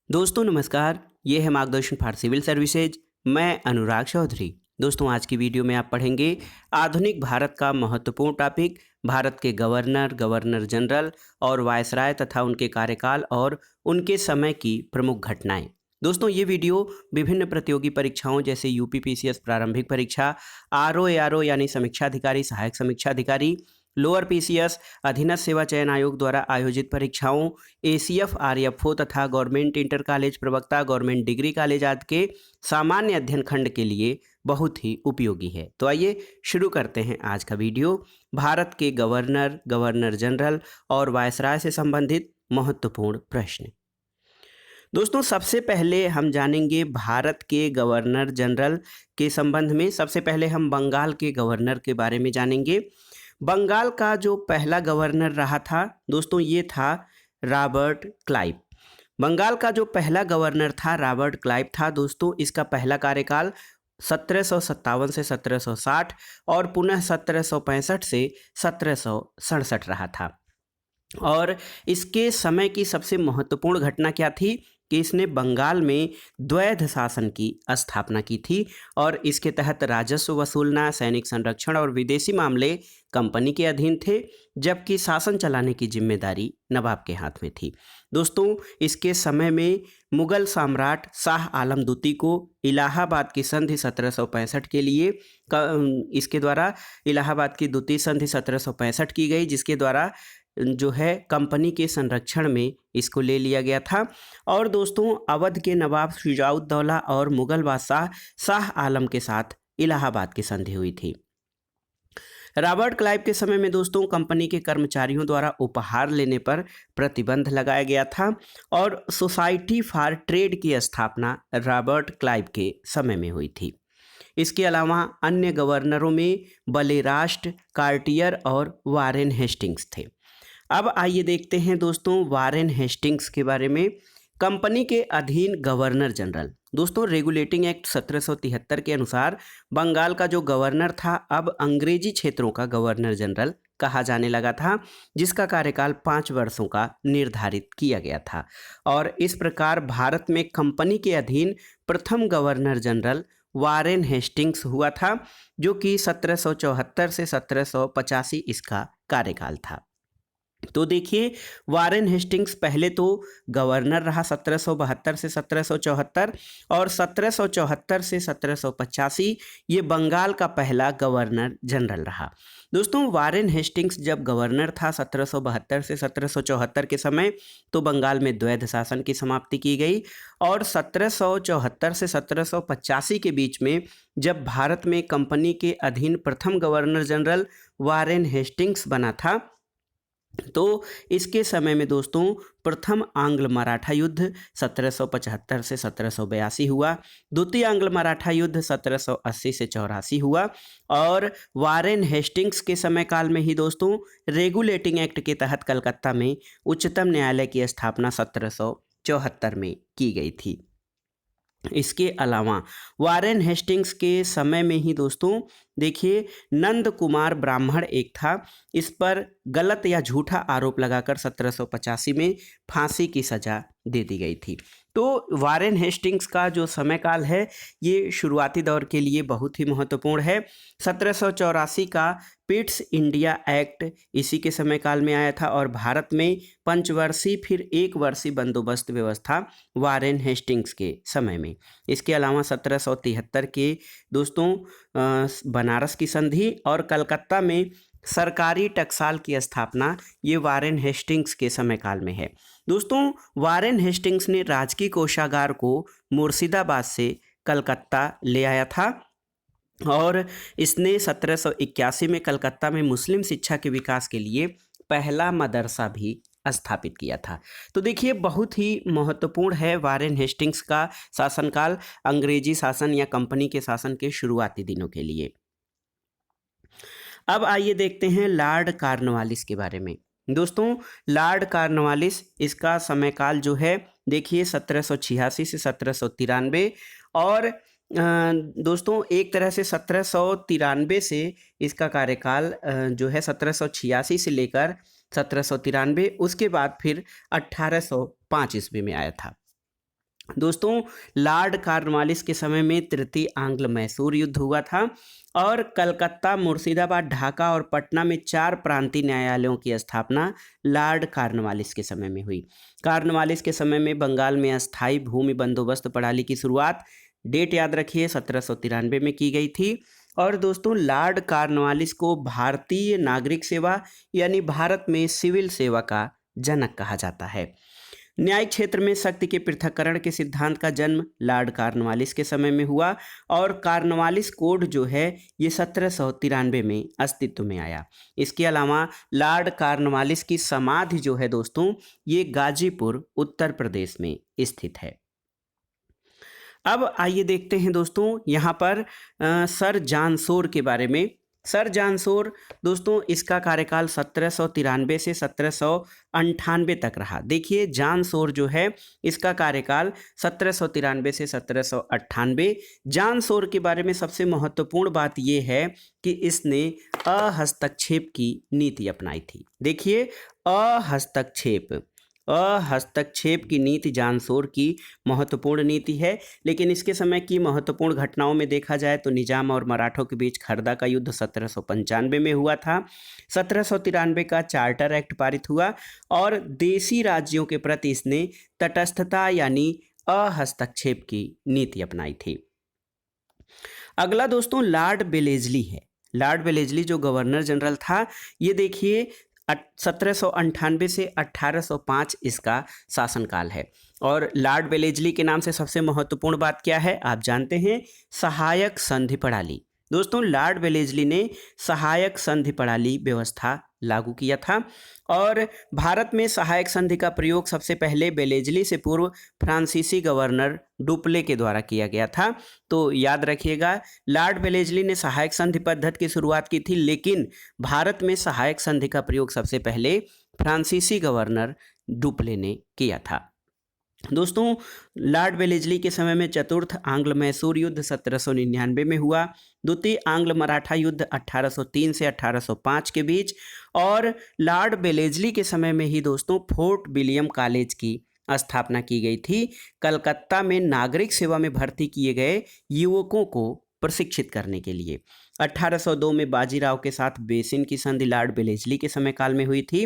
दोस्तों नमस्कार, ये है मार्गदर्शन फॉर सिविल सर्विसेज। मैं अनुराग चौधरी। दोस्तों आज की वीडियो में आप पढ़ेंगे आधुनिक भारत का महत्वपूर्ण टॉपिक, भारत के गवर्नर, गवर्नर जनरल और वायसराय तथा उनके कार्यकाल और उनके समय की प्रमुख घटनाएं। दोस्तों ये वीडियो विभिन्न प्रतियोगी परीक्षाओं जैसे यूपीपीसीएस प्रारंभिक परीक्षा, आरओ एआरओ यानी समीक्षा अधिकारी, सहायक समीक्षा अधिकारी, लोअर पीसीएस, अधीनस्थ सेवा चयन आयोग द्वारा आयोजित परीक्षाओं, एसीएफ, आरएफओ तथा गवर्नमेंट इंटर कॉलेज प्रवक्ता, गवर्नमेंट डिग्री कॉलेज आदि के सामान्य अध्ययन खंड के लिए बहुत ही उपयोगी है। तो आइए शुरू करते हैं आज का वीडियो। भारत के गवर्नर, गवर्नर जनरल और वायसराय से संबंधित महत्वपूर्ण प्रश्न। दोस्तों सबसे पहले हम जानेंगे भारत के गवर्नर जनरल के संबंध में। सबसे पहले हम बंगाल के गवर्नर के बारे में जानेंगे। बंगाल का जो पहला गवर्नर रहा था दोस्तों, ये था रॉबर्ट क्लाइव। बंगाल का जो पहला गवर्नर था रॉबर्ट क्लाइव था दोस्तों। इसका पहला कार्यकाल 1757 से 1760 और पुनः 1765 से 1767 रहा था। और इसके समय की सबसे महत्वपूर्ण घटना क्या थी कि इसने बंगाल में द्वैध शासन की स्थापना की थी और इसके तहत राजस्व वसूलना, सैनिक संरक्षण और विदेशी मामले कंपनी के अधीन थे, जबकि शासन चलाने की जिम्मेदारी नवाब के हाथ में थी। दोस्तों इसके समय में मुगल सम्राट शाह आलम द्वितीय को इलाहाबाद की संधि 1765 के लिए इसके द्वारा इलाहाबाद की द्वितीय संधि 1765 की गई, जिसके द्वारा जो है कंपनी के संरक्षण में इसको ले लिया गया था। और दोस्तों अवध के नवाब शुजाउद्दौला और मुगल बादशाह शाह आलम के साथ इलाहाबाद की संधि हुई थी। रॉबर्ट क्लाइव के समय में दोस्तों कंपनी के कर्मचारियों द्वारा उपहार लेने पर प्रतिबंध लगाया गया था और सोसाइटी फॉर ट्रेड की स्थापना रॉबर्ट क्लाइव के समय में हुई थी। इसके अलावा अन्य गवर्नरों में बलेरास्ट, कार्टियर और वारेन हेस्टिंग्स थे। अब आइए देखते हैं दोस्तों वारेन हेस्टिंग्स के बारे में। कंपनी के अधीन गवर्नर जनरल। दोस्तों रेगुलेटिंग एक्ट 1773 के अनुसार बंगाल का जो गवर्नर था अब अंग्रेजी क्षेत्रों का गवर्नर जनरल कहा जाने लगा था, जिसका कार्यकाल 5 वर्षों का निर्धारित किया गया था। और इस प्रकार भारत में कंपनी के अधीन प्रथम गवर्नर जनरल वारेन हेस्टिंग्स हुआ था, जो कि 1774 से 1785 इसका कार्यकाल था। तो देखिए वारेन हेस्टिंग्स पहले तो गवर्नर रहा 1772 से 1774 और 1774 से 1785 ये बंगाल का पहला गवर्नर जनरल रहा। दोस्तों वारेन हेस्टिंग्स जब गवर्नर था 1772 से 1774 के समय, तो बंगाल में द्वैध शासन की समाप्ति की गई और 1774 से 1785 के बीच में जब भारत में कंपनी के अधीन प्रथम गवर्नर जनरल वारेन हेस्टिंग्स बना था, तो इसके समय में दोस्तों प्रथम आंग्ल मराठा युद्ध 1775 से 1782 हुआ, द्वितीय आंग्ल मराठा युद्ध 1780 से 84 हुआ और वारेन हेस्टिंग्स के समय काल में ही दोस्तों रेगुलेटिंग एक्ट के तहत कलकत्ता में उच्चतम न्यायालय की स्थापना 1774 में की गई थी। इसके अलावा वारेन हेस्टिंग्स के समय में ही दोस्तों देखिए नंद कुमार ब्राह्मण एक था, इस पर गलत या झूठा आरोप लगाकर 1785 में फांसी की सजा दे दी गई थी। तो वारेन हेस्टिंग्स का जो समय काल है ये शुरुआती दौर के लिए बहुत ही महत्वपूर्ण है। 1784 का पिट्स इंडिया एक्ट इसी के समय काल में आया था और भारत में पंचवर्षीय फिर 1 वर्षीय बंदोबस्त व्यवस्था वारेन हेस्टिंग्स के समय में। इसके अलावा 1773 के दोस्तों बनारस की संधि और कलकत्ता में सरकारी टकसाल की स्थापना ये वारेन हेस्टिंग्स के समय काल में है। दोस्तों वारेन हेस्टिंग्स ने राजकीय कोषागार को मुर्शिदाबाद से कलकत्ता ले आया था और इसने 1781 में कलकत्ता में मुस्लिम शिक्षा के विकास के लिए पहला मदरसा भी स्थापित किया था। तो देखिए बहुत ही महत्वपूर्ण है वारेन हेस्टिंग्स का शासनकाल अंग्रेजी शासन या कंपनी के शासन के शुरुआती दिनों के लिए। अब आइए देखते हैं लॉर्ड कॉर्नवालिस के बारे में। दोस्तों लॉर्ड कॉर्नवालिस इसका समय काल जो है देखिए 1786 से 1793 और दोस्तों एक तरह से 1793 से इसका कार्यकाल जो है 1786 से लेकर 1793, उसके बाद फिर 1805 ईस्वी में आया था। दोस्तों लॉर्ड कॉर्नवालिस के समय में तृतीय आंग्ल मैसूर युद्ध हुआ था और कलकत्ता, मुर्शिदाबाद, ढाका और पटना में 4 प्रांतीय न्यायालयों की स्थापना लॉर्ड कॉर्नवालिस के समय में हुई। कॉर्नवालिस के समय में बंगाल में अस्थायी भूमि बंदोबस्त प्रणाली की शुरुआत, डेट याद रखिए, 1793 में की गई थी। और दोस्तों लॉर्ड कॉर्नवालिस को भारतीय नागरिक सेवा यानी भारत में सिविल सेवा का जनक कहा जाता है। न्यायिक क्षेत्र में शक्ति के पृथक्करण के सिद्धांत का जन्म लॉर्ड कॉर्नवालिस के समय में हुआ और कॉर्नवालिस कोड जो है ये 1793 में अस्तित्व में आया। इसके अलावा लॉर्ड कॉर्नवालिस की समाधि जो है दोस्तों ये गाजीपुर उत्तर प्रदेश में स्थित है। अब आइए देखते हैं दोस्तों यहाँ पर सर जॉन शोर के बारे में। सर जॉन शोर दोस्तों इसका कार्यकाल 1793 से 1798 तक रहा। देखिए जॉन शोर जो है इसका कार्यकाल 1793 से 1798। जॉन शोर के बारे में सबसे महत्वपूर्ण बात यह है कि इसने अहस्तक्षेप की नीति अपनाई थी। देखिए अहस्तक्षेप की नीति जॉन शोर की महत्वपूर्ण नीति है। लेकिन इसके समय की महत्वपूर्ण घटनाओं में देखा जाए तो निजाम और मराठों के बीच खरदा का युद्ध 1795 में हुआ था। 1793 का चार्टर एक्ट पारित हुआ और देशी राज्यों के प्रति इसने तटस्थता यानी अहस्तक्षेप की नीति अपनाई थी। अगला दोस्तों लॉर्ड वेलेस्ली है। लॉर्ड वेलेस्ली जो गवर्नर जनरल था, ये देखिए 1798 से 1805 इसका शासनकाल है। और लॉर्ड वेलेस्ली के नाम से सबसे महत्वपूर्ण बात क्या है आप जानते हैं, सहायक संधि प्रणाली। दोस्तों लॉर्ड वेलेस्ली ने सहायक संधि प्रणाली व्यवस्था लागू किया था और भारत में सहायक संधि का प्रयोग सबसे पहले वेलेस्ली से पूर्व फ्रांसीसी गवर्नर डुप्ले के द्वारा किया गया था। तो याद रखिएगा लॉर्ड वेलेस्ली ने सहायक संधि पद्धति की शुरुआत की थी, लेकिन भारत में सहायक संधि का प्रयोग सबसे पहले फ्रांसीसी गवर्नर डुप्ले ने किया था। दोस्तों लॉर्ड वेलेस्ली के समय में चतुर्थ आंग्ल मैसूर युद्ध 1799 में हुआ, द्वितीय आंग्ल मराठा युद्ध 1803 से 1805 के बीच और लॉर्ड वेलेस्ली के समय में ही दोस्तों फोर्ट विलियम कॉलेज की स्थापना की गई थी। कलकत्ता में नागरिक सेवा में भर्ती किए गए युवकों को प्रशिक्षित करने के लिए 1802 में बाजीराव के साथ बेसिन की संधि लॉर्ड वेलेस्ली के समय काल में हुई थी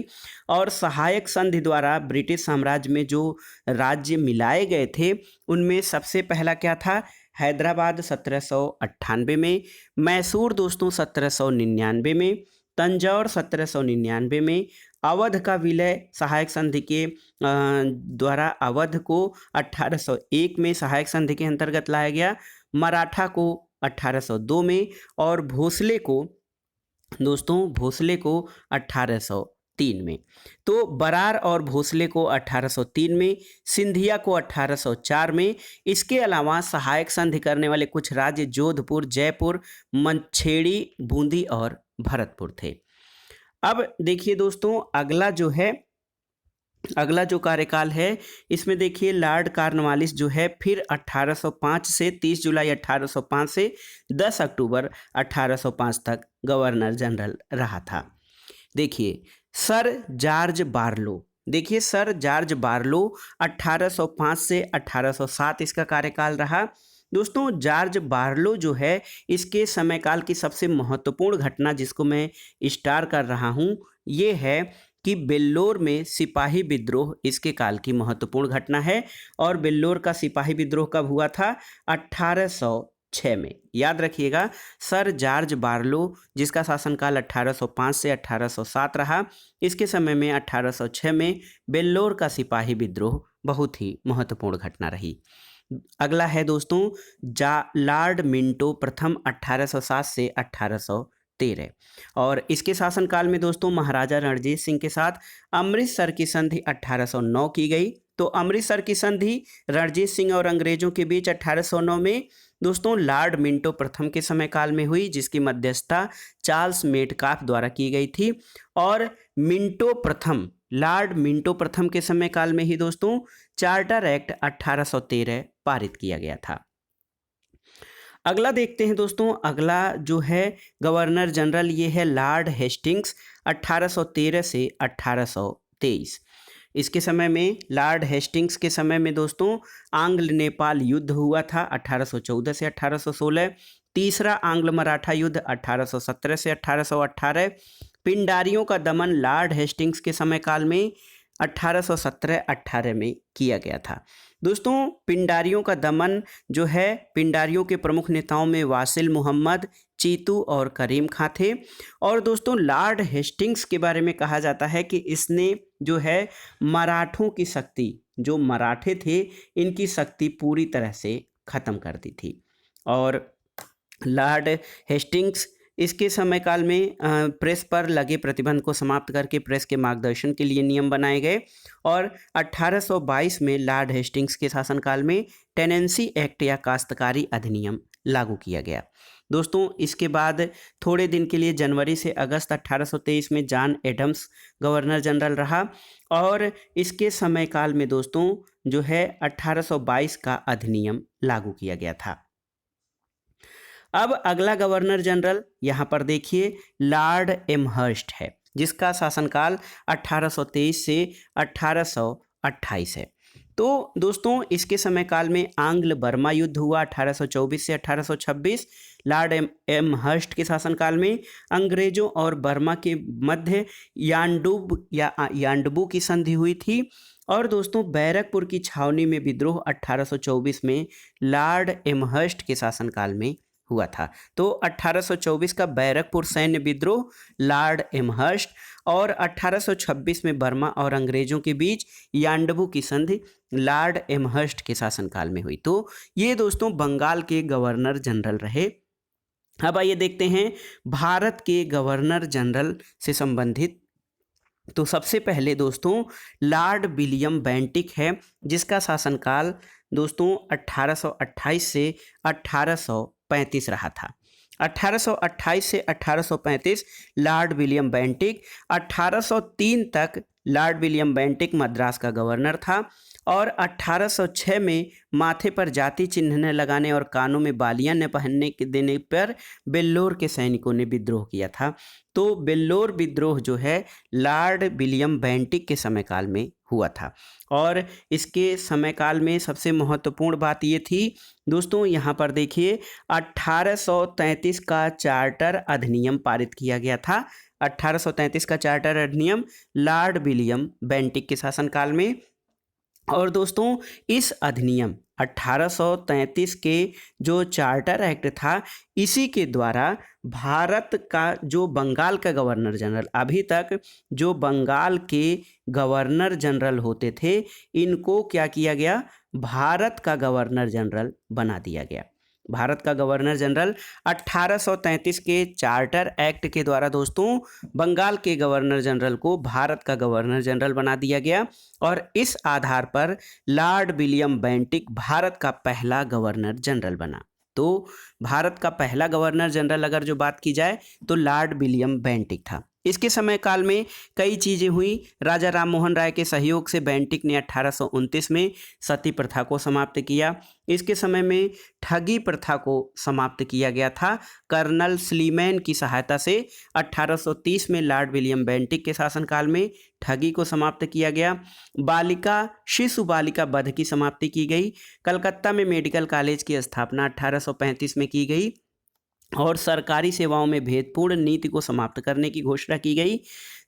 और सहायक संधि द्वारा ब्रिटिश साम्राज्य में जो राज्य मिलाए गए थे उनमें सबसे पहला क्या था, हैदराबाद 1798 में, मैसूर दोस्तों 1799 में, तंजौर 1799 में, अवध का विलय सहायक संधि के द्वारा अवध को 1801 में सहायक संधि के अंतर्गत लाया गया, मराठा को 1802 में और भोसले को 1803 में। तो बरार और भोसले को 1803 में, सिंधिया को 1804 में। इसके अलावा सहायक संधि करने वाले कुछ राज्य जोधपुर, जयपुर, मंछेड़ी, बूंदी और भरतपुर थे। अब देखिए दोस्तों अगला जो कार्यकाल है इसमें देखिए लॉर्ड कॉर्नवालिस जो है फिर 1805 से 30 जुलाई 1805 से 10 अक्टूबर 1805 तक गवर्नर जनरल रहा था। देखिए सर जॉर्ज बार्लो 1805 से 1807 इसका कार्यकाल रहा। दोस्तों जॉर्ज बार्लो जो है इसके समयकाल की सबसे महत्वपूर्ण घटना जिसको मैं स्टार कर रहा हूँ ये है कि बेल्लोर में सिपाही विद्रोह इसके काल की महत्वपूर्ण घटना है। और बेल्लोर का सिपाही विद्रोह कब हुआ था, 1806 में। याद रखिएगा सर जॉर्ज बार्लो जिसका शासनकाल 1805 से 1807 रहा, इसके समय में 1806 में बेल्लोर का सिपाही विद्रोह बहुत ही महत्वपूर्ण घटना रही। अगला है दोस्तों लॉर्ड मिंटो प्रथम 1807 से 1813 और इसके शासनकाल में दोस्तों महाराजा रणजीत सिंह के साथ अमृतसर की संधि 1809 की गई। तो अमृतसर की संधि रणजीत सिंह और अंग्रेजों के बीच 1809 में दोस्तों लॉर्ड मिंटो प्रथम के समय काल में हुई, जिसकी मध्यस्थता चार्ल्स मेटकाफ द्वारा की गई थी। और लॉर्ड मिंटो प्रथम के समय काल में ही दोस्तों चार्टर एक्ट 1813 पारित किया गया था। अगला देखते हैं दोस्तों, अगला जो है गवर्नर जनरल ये है लॉर्ड हेस्टिंग्स 1813 से 1823। इसके समय में लॉर्ड हेस्टिंग्स के समय में दोस्तों आंग्ल नेपाल युद्ध हुआ था 1814 से 1816। तीसरा आंग्ल मराठा युद्ध 1817 से 1818। पिंडारियों का दमन लॉर्ड हेस्टिंग्स के समय काल में 1817-18 में किया गया था। दोस्तों पिंडारियों का दमन जो है, पिंडारियों के प्रमुख नेताओं में वासिल मुहम्मद, चीतू और करीम खां थे। और दोस्तों लॉर्ड हेस्टिंग्स के बारे में कहा जाता है कि इसने जो है मराठों की शक्ति, जो मराठे थे इनकी शक्ति पूरी तरह से ख़त्म कर दी थी। और लॉर्ड हेस्टिंग्स इसके समय काल में प्रेस पर लगे प्रतिबंध को समाप्त करके प्रेस के मार्गदर्शन के लिए नियम बनाए गए। और 1822 में लॉर्ड हेस्टिंग्स के शासनकाल में टेनेंसी एक्ट या काश्तकारी अधिनियम लागू किया गया। दोस्तों इसके बाद थोड़े दिन के लिए जनवरी से अगस्त 1823 में जॉन एडम्स गवर्नर जनरल रहा। और इसके समय काल में दोस्तों जो है 1822 का अधिनियम लागू किया गया था। अब अगला गवर्नर जनरल यहाँ पर देखिए लॉर्ड एमहर्स्ट है, जिसका शासनकाल 1823 से 1828 है। तो दोस्तों इसके समय काल में आंग्ल बर्मा युद्ध हुआ 1824 से 1826। लॉर्ड एमहर्स्ट के शासनकाल में अंग्रेजों और बर्मा के मध्य यान्डबू की संधि हुई थी। और दोस्तों बैरकपुर की छावनी में विद्रोह 1824 में लॉर्ड एमहर्स्ट के शासनकाल में हुआ था। तो 1824 का बैरकपुर सैन्य विद्रोह लॉर्ड एमहर्स्ट, और 1826 में बर्मा और अंग्रेजों के बीच यान्डबू की संधि लॉर्ड एमहर्स्ट के शासनकाल में हुई। तो ये दोस्तों बंगाल के गवर्नर जनरल रहे। अब आइए देखते हैं भारत के गवर्नर जनरल से संबंधित। तो सबसे पहले दोस्तों लॉर्ड विलियम बेंटिक है, जिसका शासनकाल दोस्तों 1828 से 1835 रहा था। 1828 से 1835 लॉर्ड विलियम बेंटिक। 1803 तक लॉर्ड विलियम बेंटिक मद्रास का गवर्नर था। और 1806 में माथे पर जाति चिन्ह न लगाने और कानों में बालियां न पहनने के देने पर बेल्लोर के सैनिकों ने विद्रोह किया था। तो बेल्लोर विद्रोह जो है लॉर्ड विलियम बेंटिक के समय काल में हुआ था। और इसके समय काल में सबसे महत्वपूर्ण बात ये थी दोस्तों, यहाँ पर देखिए 1833 का चार्टर अधिनियम पारित किया गया था। 1833 का चार्टर अधिनियम लॉर्ड विलियम बेंटिक के शासनकाल में। और दोस्तों इस अधिनियम 1833 के जो चार्टर एक्ट था, इसी के द्वारा भारत का जो बंगाल का गवर्नर जनरल, अभी तक जो बंगाल के गवर्नर जनरल होते थे, इनको क्या किया गया, भारत का गवर्नर जनरल बना दिया गया। भारत का गवर्नर जनरल 1833 के चार्टर एक्ट के द्वारा दोस्तों बंगाल के गवर्नर जनरल को भारत का गवर्नर जनरल बना दिया गया। और इस आधार पर लॉर्ड विलियम बेंटिक भारत का पहला गवर्नर जनरल बना। तो भारत का पहला गवर्नर जनरल अगर जो बात की जाए तो लॉर्ड विलियम बेंटिक था। इसके समय काल में कई चीज़ें हुई। राजा राम मोहन राय के सहयोग से बेंटिक ने 1829 में सती प्रथा को समाप्त किया। इसके समय में ठगी प्रथा को समाप्त किया गया था कर्नल स्लीमैन की सहायता से। 1830 में लॉर्ड विलियम बेंटिक के शासनकाल में ठगी को समाप्त किया गया। शिशु बालिका वध की समाप्ति की गई। कलकत्ता में मेडिकल कॉलेज की स्थापना 1835 में की गई। और सरकारी सेवाओं में भेदपूर्ण नीति को समाप्त करने की घोषणा की गई।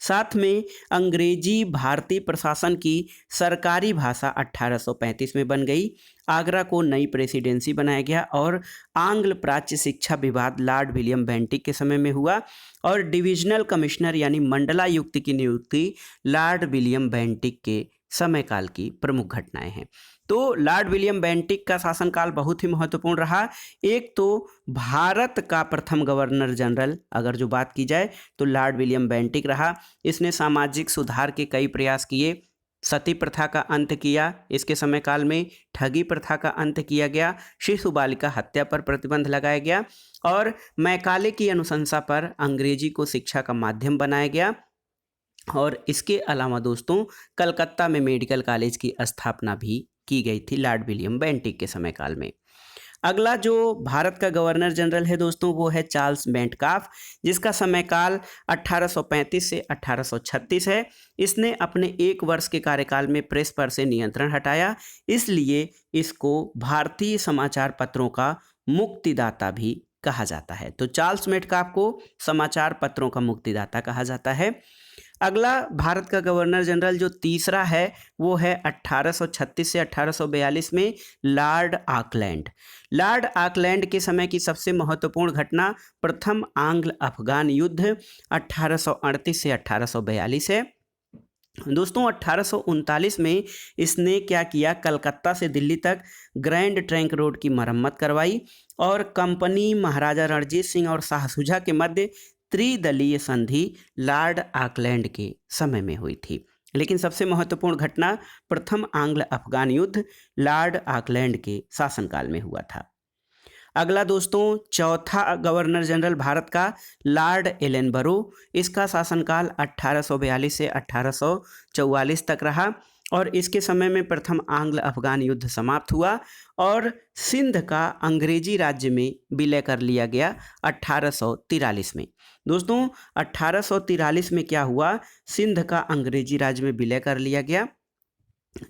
साथ में अंग्रेजी भारतीय प्रशासन की सरकारी भाषा 1835 में बन गई। आगरा को नई प्रेसिडेंसी बनाया गया और आंग्ल प्राच्य शिक्षा विभाग लॉर्ड विलियम बेंटिक के समय में हुआ। और डिविजनल कमिश्नर यानी मंडलायुक्त की नियुक्ति लॉर्ड विलियम बेंटिक के समय काल की प्रमुख घटनाएं हैं। तो लॉर्ड विलियम बेंटिक का शासनकाल बहुत ही महत्वपूर्ण रहा। एक तो भारत का प्रथम गवर्नर जनरल अगर जो बात की जाए तो लॉर्ड विलियम बेंटिक रहा। इसने सामाजिक सुधार के कई प्रयास किए। सती प्रथा का अंत किया। इसके समय काल में ठगी प्रथा का अंत किया गया। शिशु बालिका हत्या पर प्रतिबंध लगाया गया। और मैकाले की अनुशंसा पर अंग्रेजी को शिक्षा का माध्यम बनाया गया। और इसके अलावा दोस्तों कलकत्ता में मेडिकल कॉलेज की स्थापना भी की गई थी लॉर्ड विलियम बेंटिक के समय काल में। अगला जो भारत का गवर्नर जनरल है दोस्तों वो है चार्ल्स मेटकाफ, जिसका समय काल 1835 से 1836 है। इसने अपने 1 वर्ष के कार्यकाल में प्रेस पर से नियंत्रण हटाया, इसलिए इसको भारतीय समाचार पत्रों का मुक्तिदाता भी कहा जाता है। तो चार्ल्स मेटकाफ को समाचार पत्रों का मुक्तिदाता कहा जाता है। अगला भारत का गवर्नर जनरल जो तीसरा है वो है 1836 से 1842 में लॉर्ड ऑकलैंड। लॉर्ड ऑकलैंड के समय की सबसे महत्वपूर्ण घटना प्रथम आंग्ल अफगान युद्ध 1838 से 1842 है। दोस्तों 1839 में इसने क्या किया, कलकत्ता से दिल्ली तक ग्रैंड ट्रंक रोड की मरम्मत करवाई और कंपनी, महाराजा रणजीत सिंह और शाह शुजा के मध्य त्रिदलीय संधि लॉर्ड ऑकलैंड के समय में हुई थी। लेकिन सबसे महत्वपूर्ण घटना प्रथम आंग्ल अफगान युद्ध लॉर्ड ऑकलैंड के शासनकाल में हुआ था। अगला दोस्तों चौथा गवर्नर जनरल भारत का लॉर्ड एलेनबरो। इसका शासनकाल 1842 से 1844 तक रहा और इसके समय में प्रथम आंग्ल अफगान युद्ध समाप्त हुआ और सिंध का अंग्रेजी राज्य में विलय कर लिया गया 1843 में। दोस्तों 1843 में क्या हुआ, सिंध का अंग्रेजी राज्य में विलय कर लिया गया।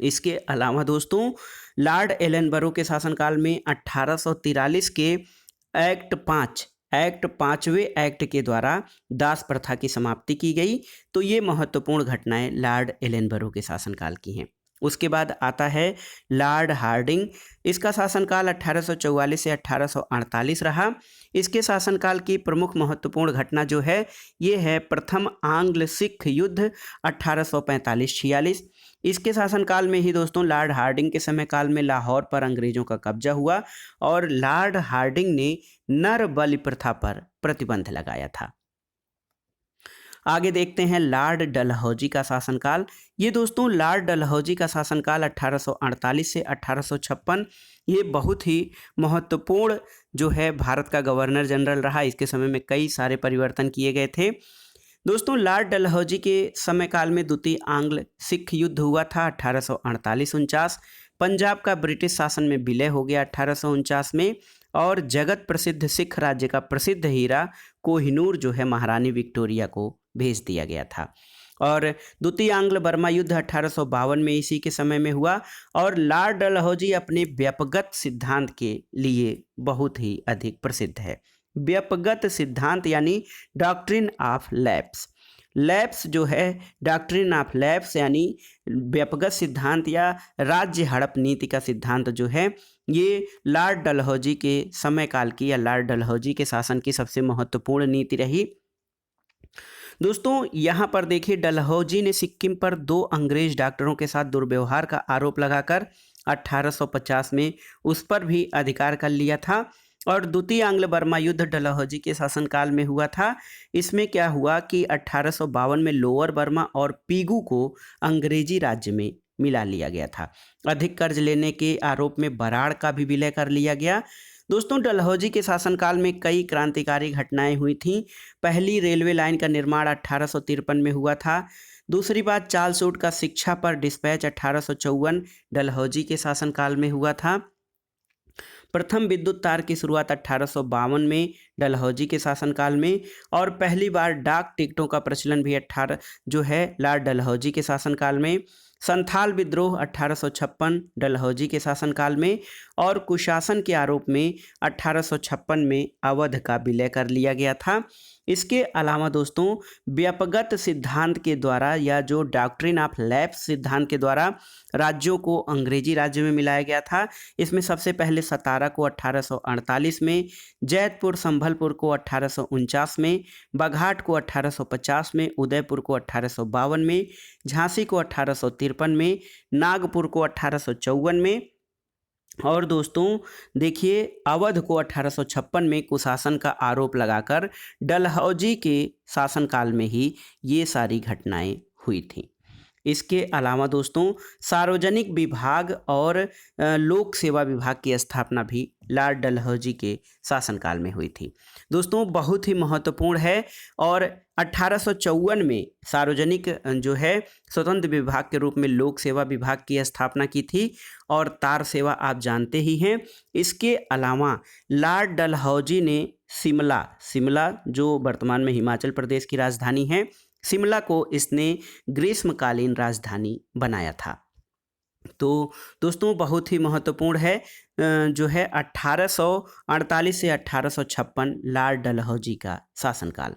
इसके अलावा दोस्तों लॉर्ड एलेनबरो के शासनकाल में 1843 के एक्ट 5वें एक्ट के द्वारा दास प्रथा की समाप्ति की गई। तो ये महत्वपूर्ण घटनाएं लॉर्ड एलेनबरो के शासनकाल की हैं। उसके बाद आता है लॉर्ड हार्डिंग। इसका शासनकाल 1844 से 1848 रहा। इसके शासनकाल की प्रमुख महत्वपूर्ण घटना जो है ये है प्रथम आंग्ल सिख युद्ध 1845-46। इसके शासनकाल में ही दोस्तों लॉर्ड हार्डिंग के समय काल में लाहौर पर अंग्रेजों का कब्जा हुआ और लॉर्ड हार्डिंग ने नर बलि प्रथा पर प्रतिबंध लगाया था। आगे देखते हैं लॉर्ड डलहौजी का शासनकाल। ये दोस्तों लॉर्ड डलहौजी का शासनकाल 1848 से 1856 ये बहुत ही महत्वपूर्ण जो है भारत का गवर्नर जनरल रहा। इसके समय में कई सारे परिवर्तन किए गए थे। दोस्तों लॉर्ड डलहौजी के समय काल में द्वितीय आंग्ल सिख युद्ध हुआ था 1848-49। पंजाब का ब्रिटिश शासन में विलय हो गया 1849 में और जगत प्रसिद्ध सिख राज्य का प्रसिद्ध हीरा कोहिनूर जो है महारानी विक्टोरिया को भेज दिया गया था। और द्वितीय आंग्ल बर्मा युद्ध 1852 में इसी के समय में हुआ और लॉर्ड डलहौजी अपने व्यापगत सिद्धांत के लिए बहुत ही अधिक प्रसिद्ध है। व्यापगत सिद्धांत यानी डॉक्ट्रिन ऑफ लैप्स। लैप्स जो है डॉक्ट्रिन ऑफ लैप्स यानी व्यापगत सिद्धांत या राज्य हड़प नीति का सिद्धांत जो है ये लॉर्ड डलहौजी के समय काल की या लॉर्ड डलहौजी के शासन की सबसे महत्वपूर्ण नीति रही। दोस्तों यहाँ पर देखिए डलहौजी ने सिक्किम पर 2 अंग्रेज डॉक्टरों के साथ दुर्व्यवहार का आरोप लगाकर 1850 में उस पर भी अधिकार कर लिया था और द्वितीय आंग्ल बर्मा युद्ध डलहौजी के शासनकाल में हुआ था। इसमें क्या हुआ कि 1852 में लोअर बर्मा और पीगू को अंग्रेजी राज्य में मिला लिया गया था। अधिक कर्ज लेने के आरोप में बराड़ का भी विलय कर लिया गया। दोस्तों डलहौजी के शासनकाल में कई क्रांतिकारी घटनाएं हुई थीं। पहली रेलवे लाइन का निर्माण 1853 में हुआ था। दूसरी बात चार्ल्स वुड का शिक्षा पर डिस्पैच 1854 डलहौजी के शासनकाल में हुआ था। प्रथम विद्युत तार की शुरुआत 1852 में डलहौजी के शासनकाल में और पहली बार डाक टिकटों का प्रचलन भी जो है लॉर्ड डलहौजी के शासनकाल में। संथाल विद्रोह 1856 डलहौजी के शासनकाल में और कुशासन के आरोप में 1856 में अवध का विलय कर लिया गया था। इसके अलावा दोस्तों व्यापगत सिद्धांत के द्वारा या जो डॉक्ट्रिन ऑफ लैप्स सिद्धांत के द्वारा राज्यों को अंग्रेजी राज्य में मिलाया गया था। इसमें सबसे पहले सतारा को 1848 में, जैतपुर संभलपुर को 1849 में, बघाट को 1850 में, उदयपुर को 1852 में, झांसी को 1853 में, नागपुर को 1854 में और दोस्तों देखिए अवध को 1856 में कुशासन का आरोप लगाकर डलहौजी के शासनकाल में ही ये सारी घटनाएं हुई थी। इसके अलावा दोस्तों सार्वजनिक विभाग और लोक सेवा विभाग की स्थापना भी लॉर्ड डलहौजी के शासनकाल में हुई थी। दोस्तों बहुत ही महत्वपूर्ण है। और 1854 में सार्वजनिक जो है स्वतंत्र विभाग के रूप में लोक सेवा विभाग की स्थापना की थी और तार सेवा आप जानते ही हैं। इसके अलावा लॉर्ड डलहौजी ने शिमला जो वर्तमान में हिमाचल प्रदेश की राजधानी है, शिमला को इसने ग्रीष्मकालीन राजधानी बनाया था। तो दोस्तों बहुत ही महत्वपूर्ण है जो है 1848 से 1856 लॉर्ड डलहौजी का शासनकाल।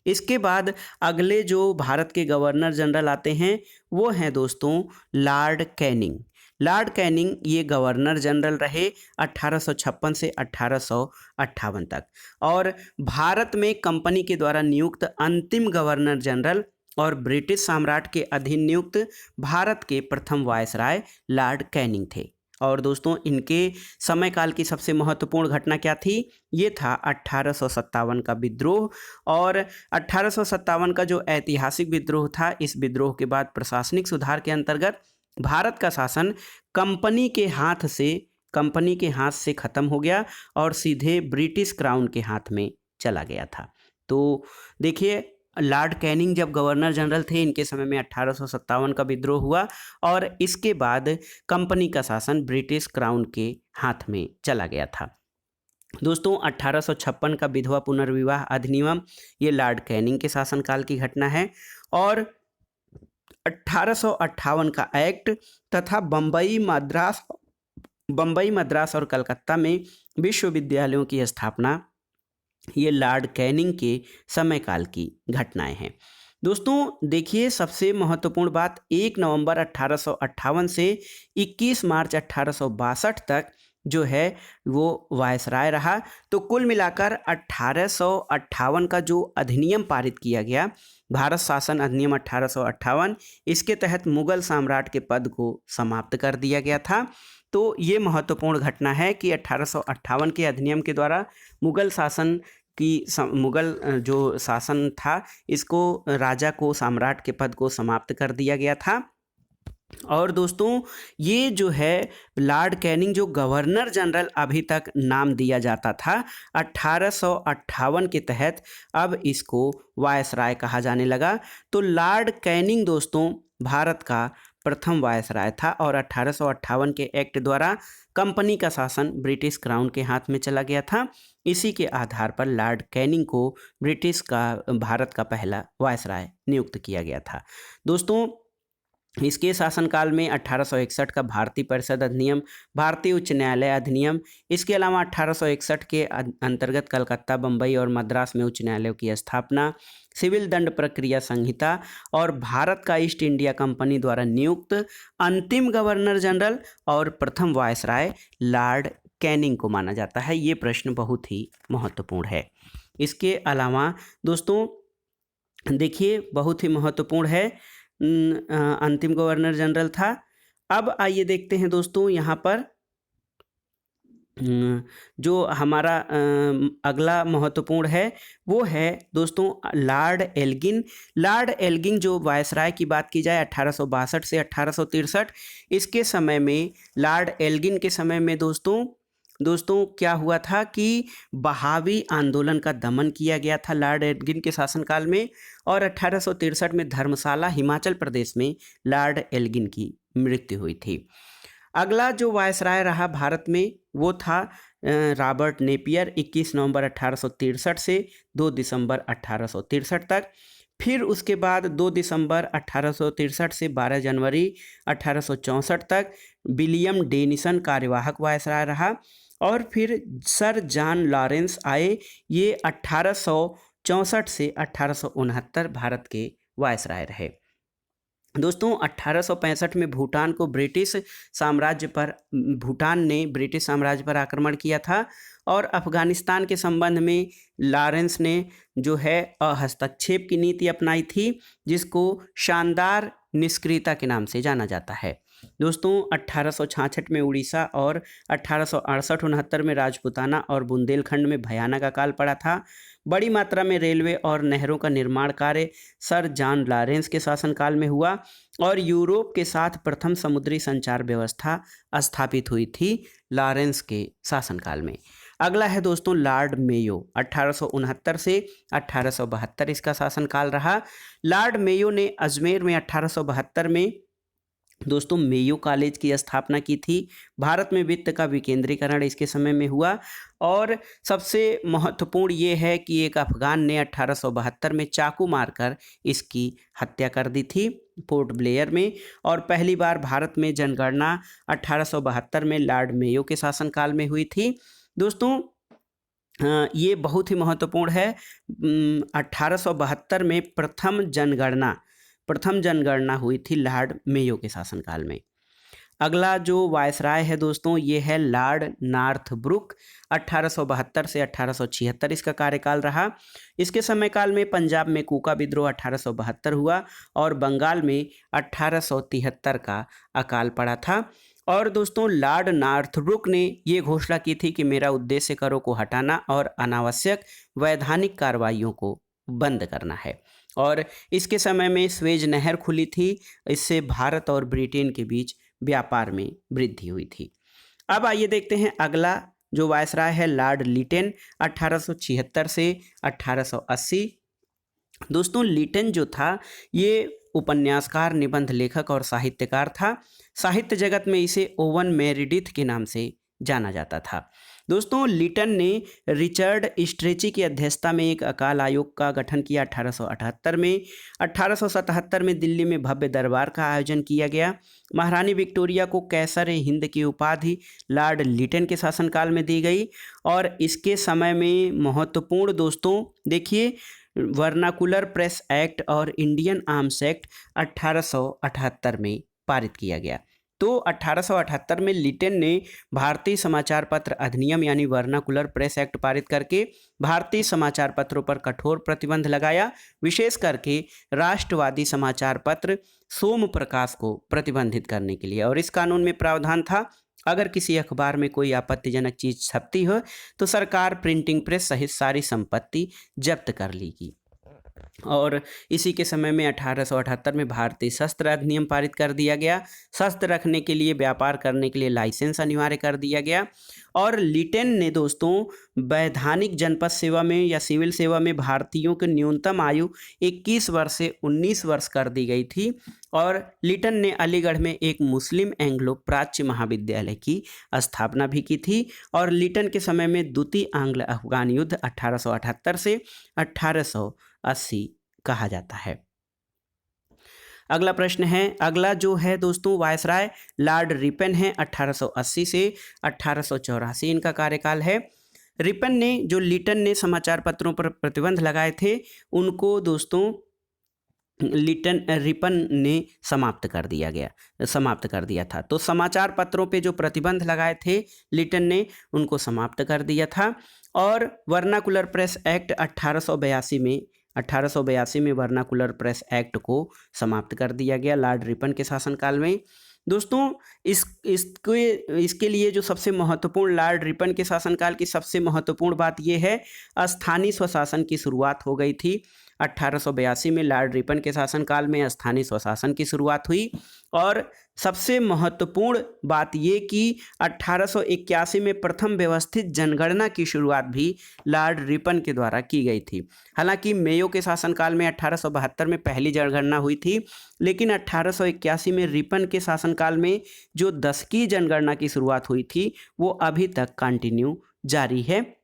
इसके बाद अगले जो भारत के गवर्नर जनरल आते हैं वो हैं दोस्तों लॉर्ड कैनिंग। लॉर्ड कैनिंग ये गवर्नर जनरल रहे 1856 से 1858 तक और भारत में कंपनी के द्वारा नियुक्त अंतिम गवर्नर जनरल और ब्रिटिश साम्राट के अधीन नियुक्त भारत के प्रथम वायसराय लॉर्ड कैनिंग थे। और दोस्तों इनके समयकाल की सबसे महत्वपूर्ण घटना क्या थी? ये था 1857 का विद्रोह। और 1857 का जो ऐतिहासिक विद्रोह था, इस विद्रोह के बाद प्रशासनिक सुधार के अंतर्गत भारत का शासन कंपनी के हाथ से ख़त्म हो गया और सीधे ब्रिटिश क्राउन के हाथ में चला गया था। तो देखिए लॉर्ड कैनिंग जब गवर्नर जनरल थे, इनके समय में 1857 का विद्रोह हुआ और इसके बाद कंपनी का शासन ब्रिटिश क्राउन के हाथ में चला गया था। दोस्तों 1856 का विधवा पुनर्विवाह अधिनियम ये लॉर्ड कैनिंग के शासनकाल की घटना है। और 1858 का एक्ट तथा बम्बई, मद्रास और कलकत्ता में विश्वविद्यालयों की स्थापना ये लॉर्ड कैनिंग के समयकाल की घटनाएं हैं। दोस्तों देखिए सबसे महत्वपूर्ण बात, 1 नवंबर 1858 से 21 मार्च 1862 तक जो है वो वायसराय रहा। तो कुल मिलाकर 1858 का जो अधिनियम पारित किया गया, भारत शासन अधिनियम 1858, इसके तहत मुगल सम्राट के पद को समाप्त कर दिया गया था। तो ये महत्वपूर्ण घटना है कि 1858 के अधिनियम के द्वारा मुगल जो शासन था इसको राजा को, सम्राट के पद को समाप्त कर दिया गया था। और दोस्तों ये जो है लॉर्ड कैनिंग जो गवर्नर जनरल अभी तक नाम दिया जाता था, 1858 के तहत अब इसको वायसराय कहा जाने लगा। तो लॉर्ड कैनिंग दोस्तों भारत का प्रथम वायसराय था और 1858 के एक्ट द्वारा कंपनी का शासन ब्रिटिश क्राउन के हाथ में चला गया था। इसी के आधार पर लॉर्ड कैनिंग को भारत का पहला वायसराय नियुक्त किया गया था। दोस्तों इसके शासनकाल में 1861 का भारतीय परिषद अधिनियम, भारतीय उच्च न्यायालय अधिनियम, इसके अलावा 1861 के अंतर्गत कलकत्ता, बम्बई और मद्रास में उच्च न्यायालयों की स्थापना, सिविल दंड प्रक्रिया संहिता और भारत का ईस्ट इंडिया कंपनी द्वारा नियुक्त अंतिम गवर्नर जनरल और प्रथम वायसराय लॉर्ड कैनिंग को माना जाता है। ये प्रश्न बहुत ही महत्वपूर्ण है। इसके अलावा दोस्तों देखिए बहुत ही महत्वपूर्ण है, अंतिम गवर्नर जनरल था। अब आइए देखते हैं दोस्तों यहाँ पर जो हमारा अगला महत्वपूर्ण है वो है दोस्तों लॉर्ड एल्गिन। लॉर्ड एल्गिन जो वायसराय की बात की जाए 1862 से 1863, इसके समय में लॉर्ड एल्गिन के समय में दोस्तों क्या हुआ था कि बहावी आंदोलन का दमन किया गया था लॉर्ड एल्गिन के शासनकाल में। और 1863 में धर्मशाला हिमाचल प्रदेश में लॉर्ड एल्गिन की मृत्यु हुई थी। अगला जो वायसराय रहा भारत में वो था रॉबर्ट नेपियर, 21 नवंबर 1863 से 2 दिसंबर 1863 तक। फिर उसके बाद 2 दिसंबर 1863 से 12 जनवरी 1864 तक विलियम डेनिसन कार्यवाहक वायसराय रहा। और फिर सर जॉन लॉरेंस आए, ये 1864 से 1869 भारत के वायसराय रहे। दोस्तों 1865 में भूटान ने ब्रिटिश साम्राज्य पर आक्रमण किया था और अफगानिस्तान के संबंध में लॉरेंस ने जो है हस्तक्षेप की नीति अपनाई थी, जिसको शानदार निष्क्रियता के नाम से जाना जाता है। दोस्तों 1866 में उड़ीसा और 1868-69 में राजपूताना और बुंदेलखंड में भयानक अकाल पड़ा था। बड़ी मात्रा में रेलवे और नहरों का निर्माण कार्य सर जॉन लॉरेंस के शासनकाल में हुआ और यूरोप के साथ प्रथम समुद्री संचार व्यवस्था स्थापित हुई थी लॉरेंस के शासनकाल में। अगला है दोस्तों लॉर्ड मेयो, 1869 से 1872 इसका शासनकाल रहा। लॉर्ड मेयो ने अजमेर में 1872 में दोस्तों मेयो कॉलेज की स्थापना की थी। भारत में वित्त का विकेंद्रीकरण इसके समय में हुआ और सबसे महत्वपूर्ण ये है कि एक अफगान ने 1872 में चाकू मारकर इसकी हत्या कर दी थी पोर्ट ब्लेयर में। और पहली बार भारत में जनगणना 1872 में लॉर्ड मेयो के शासनकाल में हुई थी। दोस्तों ये बहुत ही महत्वपूर्ण है। 1872 में प्रथम जनगणना हुई थी लॉर्ड मेयो के शासनकाल में। अगला जो वायसराय है दोस्तों ये है लॉर्ड नॉर्थब्रुक, 1872 से 1876 इसका कार्यकाल रहा। इसके समयकाल में पंजाब में कूका विद्रोह 1872 हुआ और बंगाल में 1873 का अकाल पड़ा था। और दोस्तों लॉर्ड नॉर्थब्रुक ने ये घोषणा की थी कि मेरा उद्देश्य करों को हटाना और अनावश्यक वैधानिक कार्रवाइयों को बंद करना है। और इसके समय में स्वेज नहर खुली थी, इससे भारत और ब्रिटेन के बीच व्यापार में वृद्धि हुई थी। अब आइए देखते हैं अगला जो वायसराय है लॉर्ड लिटन, 1876 से 1880। दोस्तों लिटन जो था ये उपन्यासकार, निबंध लेखक और साहित्यकार था। साहित्य जगत में इसे ओवन मेरिडिथ के नाम से जाना जाता था। दोस्तों लिटन ने रिचर्ड स्ट्रेची की अध्यक्षता में एक अकाल आयोग का गठन किया 1878 में। 1877 में दिल्ली में भव्य दरबार का आयोजन किया गया। महारानी विक्टोरिया को कैसर हिंद की उपाधि लॉर्ड लिटन के शासनकाल में दी गई। और इसके समय में महत्वपूर्ण दोस्तों देखिए वर्नाकुलर प्रेस एक्ट और इंडियन आर्म्स एक्ट 1878 में पारित किया गया। तो 1878 में लिटन ने भारतीय समाचार पत्र अधिनियम यानी वर्नाकुलर प्रेस एक्ट पारित करके भारतीय समाचार पत्रों पर कठोर प्रतिबंध लगाया, विशेष करके राष्ट्रवादी समाचार पत्र सोम प्रकाश को प्रतिबंधित करने के लिए। और इस कानून में प्रावधान था अगर किसी अखबार में कोई आपत्तिजनक चीज छपती हो तो सरकार प्रिंटिंग प्रेस सहित सारी संपत्ति जब्त कर लेगी। और इसी के समय में 1878 में भारतीय शस्त्र अधिनियम पारित कर दिया गया। शस्त्र रखने के लिए, व्यापार करने के लिए लाइसेंस अनिवार्य कर दिया गया। और लिटन ने दोस्तों वैधानिक जनपद सेवा में या सिविल सेवा में भारतीयों की न्यूनतम आयु 21 वर्ष से 19 वर्ष कर दी गई थी। और लिटन ने अलीगढ़ में एक मुस्लिम एंग्लो प्राच्य महाविद्यालय की स्थापना भी की थी। और लिटन के समय में द्वितीय आंग्ल अफगान युद्ध 1878 से 1880 कहा जाता है। अगला प्रश्न है, अगला जो है दोस्तों वायसराय लॉर्ड रिपन है, 1880 से 1884 इनका कार्यकाल है। रिपन ने जो लिटन ने समाचार पत्रों पर प्रतिबंध लगाए थे उनको दोस्तों रिपन ने समाप्त कर दिया था। तो समाचार पत्रों पे जो प्रतिबंध लगाए थे लिटन ने उनको समाप्त कर दिया था। और वर्नाकुलर प्रेस एक्ट 1882 में वर्नाकुलर प्रेस एक्ट को समाप्त कर दिया गया लॉर्ड रिपन के शासनकाल में। दोस्तों इसके लिए जो सबसे महत्वपूर्ण लॉर्ड रिपन के शासनकाल की सबसे महत्वपूर्ण बात यह है स्थानीय स्वशासन की शुरुआत हो गई थी। 1882 में लॉर्ड रिपन के शासनकाल में स्थानीय स्वशासन की शुरुआत हुई। और सबसे महत्वपूर्ण बात ये कि 1881 में प्रथम व्यवस्थित जनगणना की शुरुआत भी लॉर्ड रिपन के द्वारा की गई थी। हालांकि मेयो के शासनकाल में 1872 में पहली जनगणना हुई थी, लेकिन 1881 में रिपन के शासनकाल में जो 10वीं जनगणना की शुरुआत हुई थी वो अभी तक कंटिन्यू जारी है।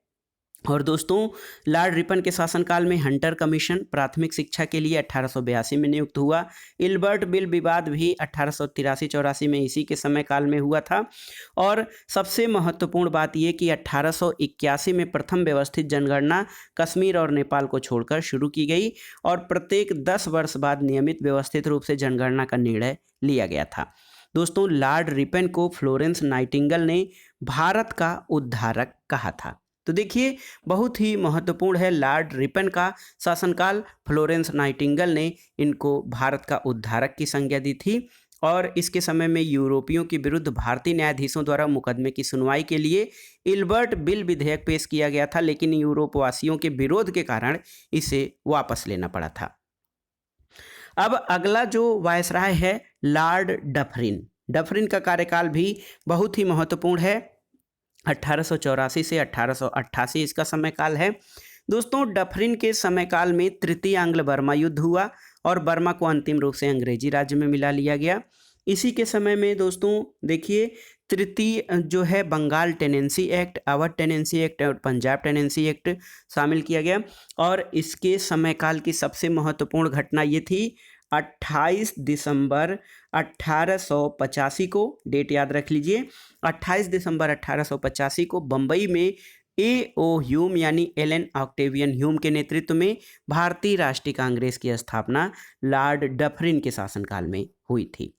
और दोस्तों लॉर्ड रिपन के शासनकाल में हंटर कमीशन प्राथमिक शिक्षा के लिए 1882 में नियुक्त हुआ। इल्बर्ट बिल विवाद भी 1883-84 में इसी के समय काल में हुआ था। और सबसे महत्वपूर्ण बात यह कि 1881 में प्रथम व्यवस्थित जनगणना कश्मीर और नेपाल को छोड़कर शुरू की गई और प्रत्येक 10 वर्ष बाद नियमित व्यवस्थित रूप से जनगणना का निर्णय लिया गया था। दोस्तों लॉर्ड रिपन को फ्लोरेंस नाइटिंगेल ने भारत का उद्धारक कहा था। तो देखिए बहुत ही महत्वपूर्ण है लॉर्ड रिपन का शासनकाल। फ्लोरेंस नाइटिंगेल ने इनको भारत का उद्धारक की संज्ञा दी थी। और इसके समय में यूरोपियों के विरुद्ध भारतीय न्यायाधीशों द्वारा मुकदमे की सुनवाई के लिए इल्बर्ट बिल विधेयक पेश किया गया था, लेकिन यूरोपवासियों के विरोध के कारण इसे वापस लेना पड़ा था। अब अगला जो वायसराय है लॉर्ड डफरिन। डफरिन का कार्यकाल भी बहुत ही महत्वपूर्ण है। 1884 से 1888 इसका समयकाल है। दोस्तों, डफरिन के समयकाल में तृतीय आंग्ल बर्मा युद्ध हुआ और बर्मा को अंतिम रूप से अंग्रेजी राज्य में मिला लिया गया। इसी के समय में दोस्तों देखिए, तृतीय जो है Bengal tenancy act, Awadh tenancy act और पंजाब टेनेंसी एक्ट शामिल किया गया। और इसके समयकाल की सबसे महत्वपूर्ण घटना ये थी 28 दिसंबर 1885 को, डेट याद रख लीजिए, 28 दिसंबर 1885 को बम्बई में A.O. ह्यूम यानी एलन ऑक्टेवियन ह्यूम के नेतृत्व में भारतीय राष्ट्रीय कांग्रेस की स्थापना लॉर्ड डफरिन के शासनकाल में हुई थी।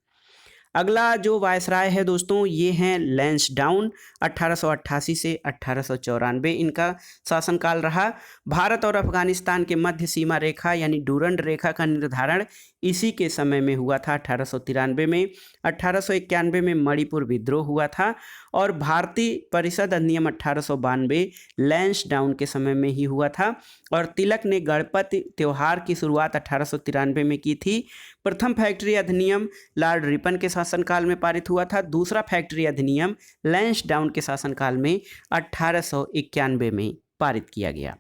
अगला जो वायसराय है दोस्तों, ये हैं लैंसडाउन। 1888 से 1894 इनका शासनकाल रहा। भारत और अफगानिस्तान के मध्य सीमा रेखा यानी डूरंड रेखा का निर्धारण इसी के समय में हुआ था, 1893 में। 1891 में मणिपुर विद्रोह हुआ था और भारतीय परिषद अधिनियम 1892 लैंसडाउन के समय में ही हुआ था। और तिलक ने गणपति त्यौहार की शुरुआत 1893 में की थी। प्रथम फैक्ट्री अधिनियम लॉर्ड रिपन के शासनकाल में पारित हुआ था। दूसरा फैक्ट्री अधिनियम लैंसडाउन के शासनकाल में 1891 में पारित किया गया।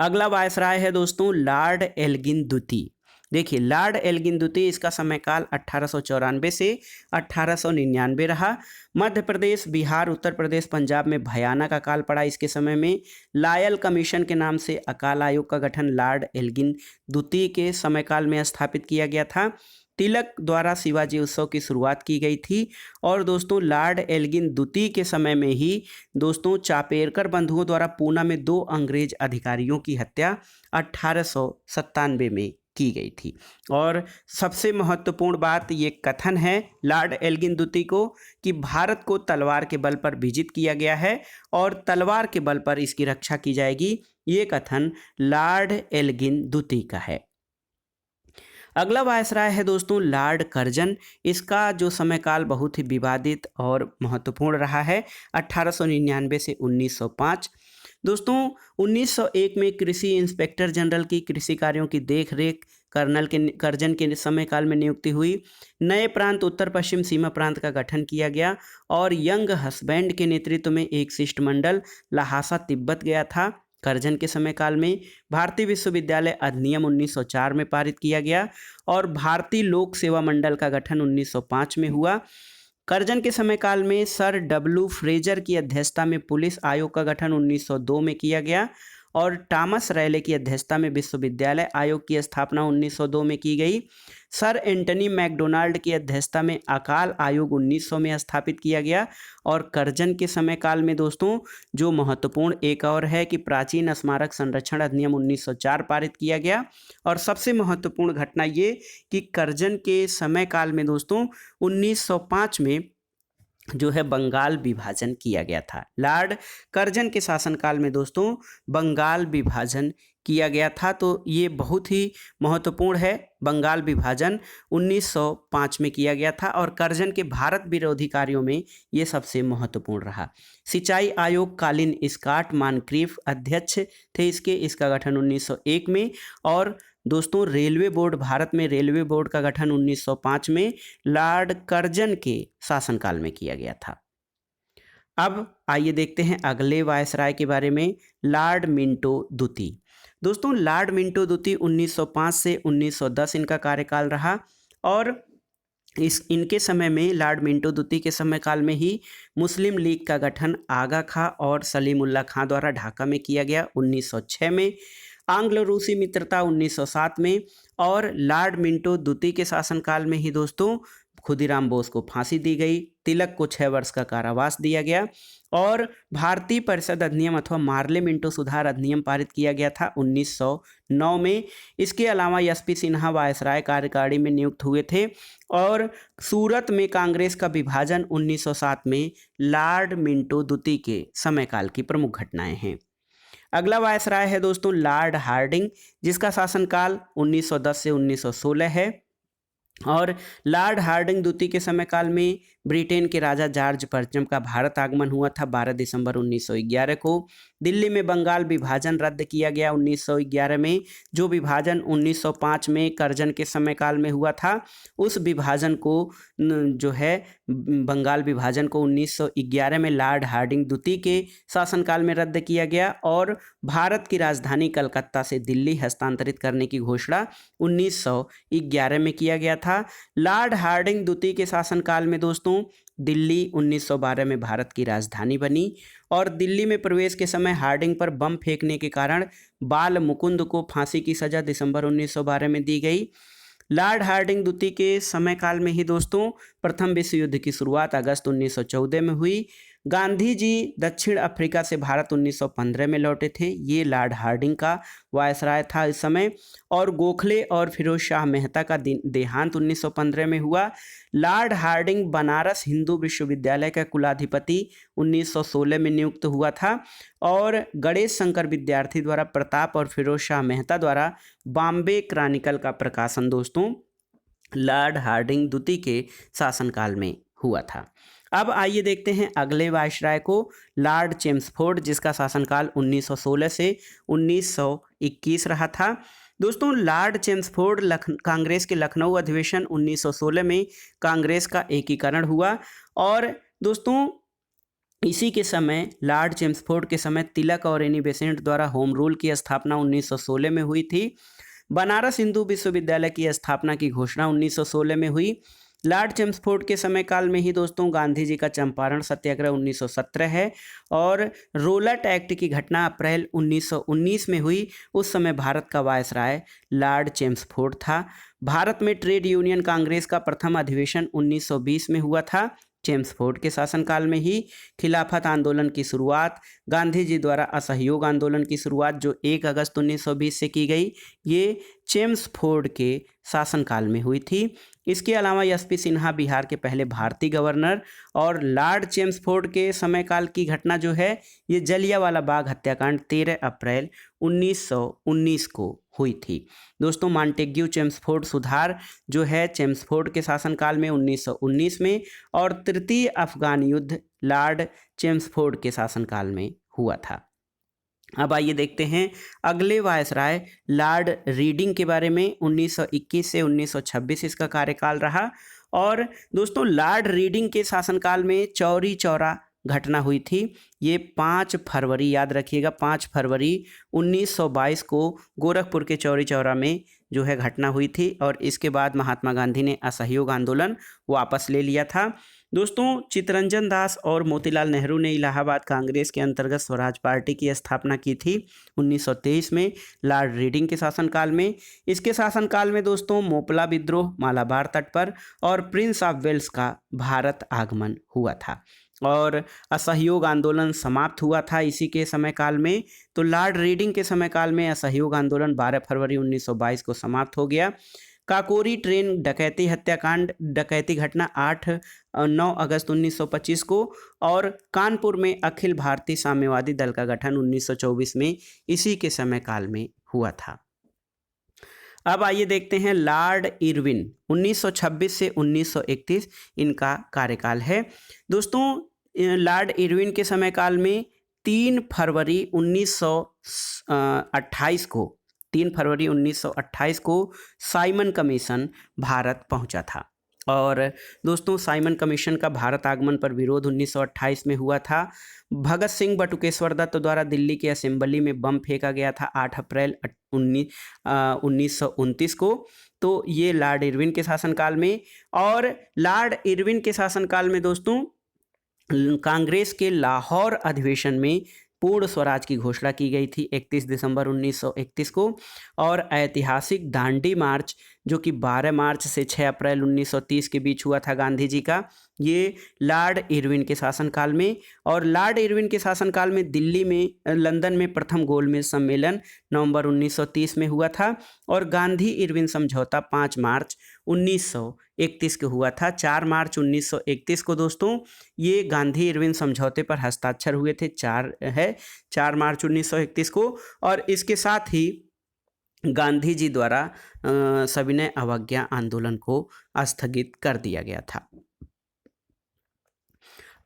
अगला वायसराय है दोस्तों लॉर्ड एल्गिन द्वितीय। देखिए, लॉर्ड एल्गिन द्वितीय, इसका समयकाल 1894 से 1899 रहा। मध्य प्रदेश, बिहार, उत्तर प्रदेश, पंजाब में भयानक अकाल पड़ा। इसके समय में लायल कमीशन के नाम से अकाल आयोग का गठन लॉर्ड एल्गिन द्वितीय के समयकाल में स्थापित किया गया था। तिलक द्वारा शिवाजी उत्सव की शुरुआत की गई थी। और दोस्तों, लॉर्ड एल्गिन द्वितीय के समय में ही दोस्तों चापेरकर बंधुओं द्वारा पूना में 2 अंग्रेज अधिकारियों की हत्या 1897 में की गई थी। और सबसे महत्वपूर्ण बात ये कथन है लॉर्ड एल्गिन द्वितीय को कि भारत को तलवार के बल पर विजित किया गया है और तलवार के बल पर इसकी रक्षा की जाएगी। ये कथन लॉर्ड एल्गिन द्वितीय का है। अगला वायसराय है दोस्तों लॉर्ड कर्जन। इसका जो समयकाल बहुत ही विवादित और महत्वपूर्ण रहा है, 1899 से 1905। दोस्तों, 1901 में कृषि इंस्पेक्टर जनरल की कृषि कार्यों की देखरेख कर्नल के कर्जन के समयकाल में नियुक्ति हुई। नए प्रांत उत्तर पश्चिम सीमा प्रांत का गठन किया गया और यंग हसबैंड के नेतृत्व में एक शिष्टमंडल लहासा तिब्बत गया था। कर्जन के समयकाल में भारतीय विश्वविद्यालय अधिनियम 1904 में पारित किया गया और भारतीय लोक सेवा मंडल का गठन 1905 में हुआ। कर्जन के समयकाल में सर डब्ल्यू फ्रेजर की अध्यक्षता में पुलिस आयोग का गठन 1902 में किया गया और टॉमस रैले की अध्यक्षता में विश्वविद्यालय आयोग की स्थापना 1902 में की गई। सर एंटनी मैकडोनाल्ड की अध्यक्षता में अकाल आयोग 1900 में स्थापित किया गया। और कर्जन के समयकाल में दोस्तों जो महत्वपूर्ण एक और है कि प्राचीन स्मारक संरक्षण अधिनियम 1904 पारित किया गया। और सबसे महत्वपूर्ण घटना ये कि कर्जन के समयकाल में दोस्तों 1905 में जो है बंगाल विभाजन किया गया था। लॉर्ड कर्जन के शासनकाल में दोस्तों बंगाल विभाजन किया गया था। तो ये बहुत ही महत्वपूर्ण है। बंगाल विभाजन 1905 में किया गया था और कर्जन के भारत विरोधी कार्यों में ये सबसे महत्वपूर्ण रहा। सिंचाई आयोग कालीन स्कॉट मानक्रीफ अध्यक्ष थे इसका गठन 1901 में। और दोस्तों रेलवे बोर्ड, भारत में रेलवे बोर्ड का गठन 1905 में लॉर्ड कर्जन के शासनकाल में किया गया था। अब आइए देखते हैं अगले वायसराय के बारे में, लॉर्ड मिंटो द्वितीय। दोस्तों लॉर्ड मिंटो द्वितीय 1905 से 1910 इनका कार्यकाल रहा और इनके समय में लॉर्ड मिंटो द्वितीय के समयकाल में ही मुस्लिम लीग का गठन आगा खां और सलीमुल्लाह खां द्वारा ढाका में किया गया 1906 में। आंग्ल रूसी मित्रता 1907 में। और लॉर्ड मिंटो द्वितीय के शासनकाल में ही दोस्तों खुदीराम बोस को फांसी दी गई, तिलक को 6 वर्ष का कारावास दिया गया और भारतीय परिषद अधिनियम अथवा मार्ले मिंटो सुधार अधिनियम पारित किया गया था 1909 में। इसके अलावा एसपी सिन्हा वायसराय कार्यकारिणी में नियुक्त हुए थे। और सूरत में कांग्रेस का विभाजन 1907 में लॉर्ड मिंटो द्वितीय के समयकाल की प्रमुख घटनाएं हैं। अगला वायसराय है दोस्तों लॉर्ड हार्डिंग, जिसका शासनकाल 1910 से 1916 है। और लॉर्ड हार्डिंग द्वितीय के समय काल में ब्रिटेन के राजा जॉर्ज पंचम का भारत आगमन हुआ था 12 दिसंबर 1911 को। दिल्ली में बंगाल विभाजन रद्द किया गया 1911 में। जो विभाजन 1905 में करजन के समय काल में हुआ था, उस विभाजन को जो है बंगाल विभाजन को 1911 में लॉर्ड हार्डिंग द्वितीय के शासनकाल में रद्द किया गया और भारत की राजधानी कलकत्ता से दिल्ली हस्तांतरित करने की घोषणा 1911 में किया गया था। लॉर्ड हार्डिंग द्वितीय के शासनकाल में दोस्तों दिल्ली 1912 में भारत की राजधानी बनी और दिल्ली में प्रवेश के समय हार्डिंग पर बम फेंकने के कारण बाल मुकुंद को फांसी की सजा दिसंबर 1912 में दी गई। लॉर्ड हार्डिंग द्वितीय के समय काल में ही दोस्तों प्रथम विश्व युद्ध की शुरुआत अगस्त 1914 में हुई। गांधी जी दक्षिण अफ्रीका से भारत 1915 में लौटे थे। ये लॉर्ड हार्डिंग का वायसराय था इस समय। और गोखले और फिरोज शाह मेहता का देहांत 1915 में हुआ। लॉर्ड हार्डिंग बनारस हिंदू विश्वविद्यालय का कुलाधिपति 1916 में नियुक्त हुआ था और गणेश शंकर विद्यार्थी द्वारा प्रताप और फिरोज शाह मेहता द्वारा बॉम्बे क्रॉनिकल का प्रकाशन दोस्तों लॉर्ड हार्डिंग द्वितीय के शासनकाल में हुआ था। अब आइए देखते हैं अगले वायसराय को, लॉर्ड चेम्सफोर्ड, जिसका शासनकाल 1916 से 1921 रहा था। दोस्तों लॉर्ड चेम्सफोर्ड कांग्रेस के लखनऊ अधिवेशन 1916 में कांग्रेस का एकीकरण हुआ और दोस्तों इसी के समय लॉर्ड चेम्सफोर्ड के समय तिलक और एनी बेसेंट द्वारा होम रूल की स्थापना 1916 में हुई थी। बनारस हिंदू विश्वविद्यालय की स्थापना की घोषणा 1916 में हुई। लॉर्ड चेम्सफोर्ड के समय काल में ही दोस्तों गांधी जी का चंपारण सत्याग्रह 1917 है और रोलट एक्ट की घटना अप्रैल 1919 में हुई। उस समय भारत का वायसराय लॉर्ड चेम्सफोर्ड था। भारत में ट्रेड यूनियन कांग्रेस का प्रथम अधिवेशन 1920 में हुआ था। चेम्सफोर्ड के शासनकाल में ही खिलाफत आंदोलन की शुरुआत, गांधी जी द्वारा असहयोग आंदोलन की शुरुआत जो 1 अगस्त 1920 से की गई, ये चेम्सफोर्ड के शासनकाल में हुई थी। इसके अलावा एसपी सिन्हा बिहार के पहले भारतीय गवर्नर और लॉर्ड चेम्सफोर्ड के समय काल की घटना जो है ये जलियांवाला बाग हत्याकांड 13 अप्रैल 1919 को हुई थी। दोस्तों मॉन्टेग्यू चेम्सफोर्ड सुधार जो है चेम्सफोर्ड के शासनकाल में 1919 में और तृतीय अफगान युद्ध लॉर्ड चेम्सफोर्ड के शासनकाल में हुआ था। अब आइए देखते हैं अगले वायसराय लॉर्ड रीडिंग के बारे में। 1921 से 1926 इसका कार्यकाल रहा और दोस्तों लॉर्ड रीडिंग के शासनकाल में चौरी चौरा घटना हुई थी। ये 5 फरवरी, याद रखिएगा 5 फरवरी 1922 को गोरखपुर के चौरी चौरा में जो है घटना हुई थी और इसके बाद महात्मा गांधी ने असहयोग आंदोलन वापस ले लिया था। दोस्तों चित्तरंजन दास और मोतीलाल नेहरू ने इलाहाबाद कांग्रेस के अंतर्गत स्वराज पार्टी की स्थापना की थी 1923 में लॉर्ड रीडिंग के शासनकाल में। इसके शासनकाल में दोस्तों मोपला विद्रोह मालाबार तट पर और प्रिंस ऑफ वेल्स का भारत आगमन हुआ था और असहयोग आंदोलन समाप्त हुआ था इसी के समय काल में। तो लॉर्ड रीडिंग के समय काल में असहयोग आंदोलन 12 फरवरी 1922 को समाप्त हो गया। काकोरी ट्रेन डकैती हत्याकांड डकैती घटना 9 अगस्त 1925 को और कानपुर में अखिल भारतीय साम्यवादी दल का गठन 1924 में इसी के समय काल में हुआ था। अब आइए देखते हैं लॉर्ड इरविन 1926 से 1931 इनका कार्यकाल है। दोस्तों लॉर्ड इरविन के समय काल में 3 फरवरी 1928 को साइमन कमीशन भारत पहुंचा था और दोस्तों साइमन कमीशन का भारत आगमन पर विरोध 1928 में हुआ था। भगत सिंह बटुकेश्वर दत्त द्वारा दिल्ली के असेंबली में बम फेंका गया था 8 अप्रैल 1929 को। तो ये लॉर्ड इरविन के शासनकाल में और लॉर्ड इरविन के शासनकाल में दोस्तों कांग्रेस के लाहौर अधिवेशन में पूर्ण स्वराज की घोषणा की गई थी 31 दिसंबर 1931 को और ऐतिहासिक दांडी मार्च जो कि 12 मार्च से 6 अप्रैल 1930 के बीच हुआ था गांधी जी का, ये लॉर्ड इरविन के शासनकाल में। और लॉर्ड इरविन के शासनकाल में दिल्ली में लंदन में प्रथम गोलमेज सम्मेलन नवंबर 1930 में हुआ था और गांधी इरविन समझौता 5 मार्च 1931 को हुआ था। 4 मार्च 1931 को दोस्तों ये गांधी इरविन समझौते पर हस्ताक्षर हुए थे 4 मार्च 1931 को और इसके साथ ही गांधी जी द्वारा सविनय अवज्ञा आंदोलन को स्थगित कर दिया गया था।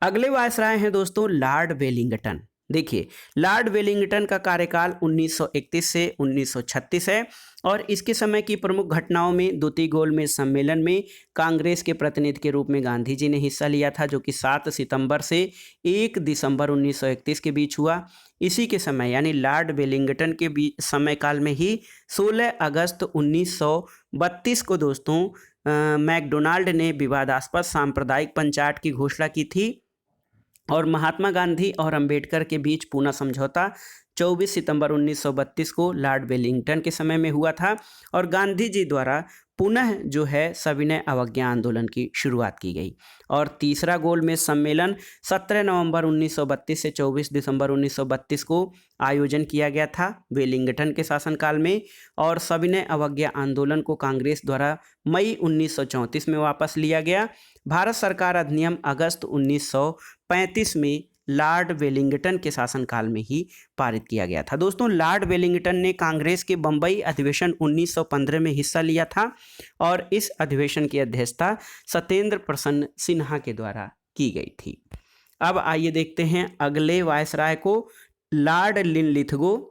अगले वायसराय हैं दोस्तों लॉर्ड वेलिंगटन। देखिए, लॉर्ड वेलिंगटन का कार्यकाल 1931 से 1936 है और इसके समय की प्रमुख घटनाओं में द्वितीय गोलमेज सम्मेलन में कांग्रेस के प्रतिनिधि के रूप में गांधी जी ने हिस्सा लिया था, जो कि 7 सितंबर से 1 दिसंबर 1931 के बीच हुआ। इसी के समय यानी लॉर्ड वेलिंगटन के बीच समय काल में ही 16 अगस्त 1932 को दोस्तों मैकडोनाल्ड ने विवादास्पद सांप्रदायिक पंचायत की घोषणा की थी और महात्मा गांधी और अंबेडकर के बीच पूना समझौता 24 सितंबर 1932 को लॉर्ड वेलिंगटन के समय में हुआ था और गांधी जी द्वारा पुनः जो है सविनय अवज्ञा आंदोलन की शुरुआत की गई। और तीसरा गोलमेज सम्मेलन 17 नवंबर 1932 से 24 दिसंबर 1932 को आयोजन किया गया था वेलिंगटन के शासनकाल में और सविनय अवज्ञा आंदोलन को कांग्रेस द्वारा मई 1934 में वापस लिया गया। भारत सरकार अधिनियम अगस्त 1935 में लॉर्ड वेलिंगटन के शासनकाल में ही पारित किया गया था। दोस्तों, लॉर्ड वेलिंगटन ने कांग्रेस के बम्बई अधिवेशन 1915 में हिस्सा लिया था और इस अधिवेशन की अध्यक्षता सत्येंद्र प्रसन्न सिन्हा के द्वारा की गई थी। अब आइए देखते हैं अगले वायसराय को, लॉर्ड लिनलिथगो।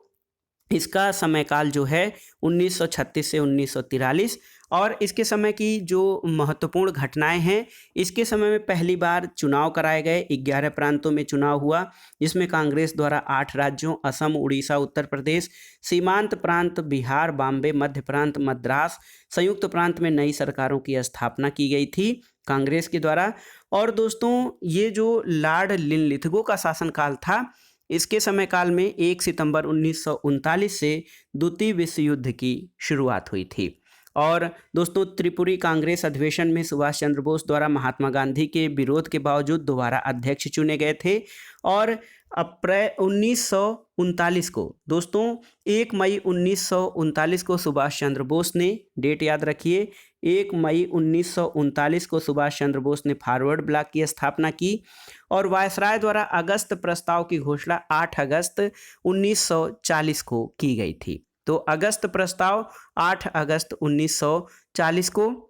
इसका समयकाल जो है 1936 से 1943 और इसके समय की जो महत्वपूर्ण घटनाएं हैं, इसके समय में पहली बार चुनाव कराए गए। 11 प्रांतों में चुनाव हुआ जिसमें कांग्रेस द्वारा 8 राज्यों असम, उड़ीसा, उत्तर प्रदेश, सीमांत प्रांत बिहार, बॉम्बे, मध्य प्रांत, मद्रास, संयुक्त प्रांत में नई सरकारों की स्थापना की गई थी कांग्रेस के द्वारा। और दोस्तों, ये जो लॉर्ड लिनलिथगो का शासनकाल था, इसके समय काल में 1 सितंबर 1939 से द्वितीय विश्व युद्ध की शुरुआत हुई थी। और दोस्तों, त्रिपुरी कांग्रेस अधिवेशन में सुभाष चंद्र बोस द्वारा महात्मा गांधी के विरोध के बावजूद दोबारा अध्यक्ष चुने गए थे और अप्रैल 1939 को दोस्तों 1 मई 1939 को सुभाष चंद्र बोस ने, डेट याद रखिए, 1 मई 1939 को सुभाष चंद्र बोस ने फॉरवर्ड ब्लॉक की स्थापना की और वायसराय द्वारा अगस्त प्रस्ताव की घोषणा 8 अगस्त 1940 को की गई थी। तो अगस्त प्रस्ताव 8 अगस्त 1940 को।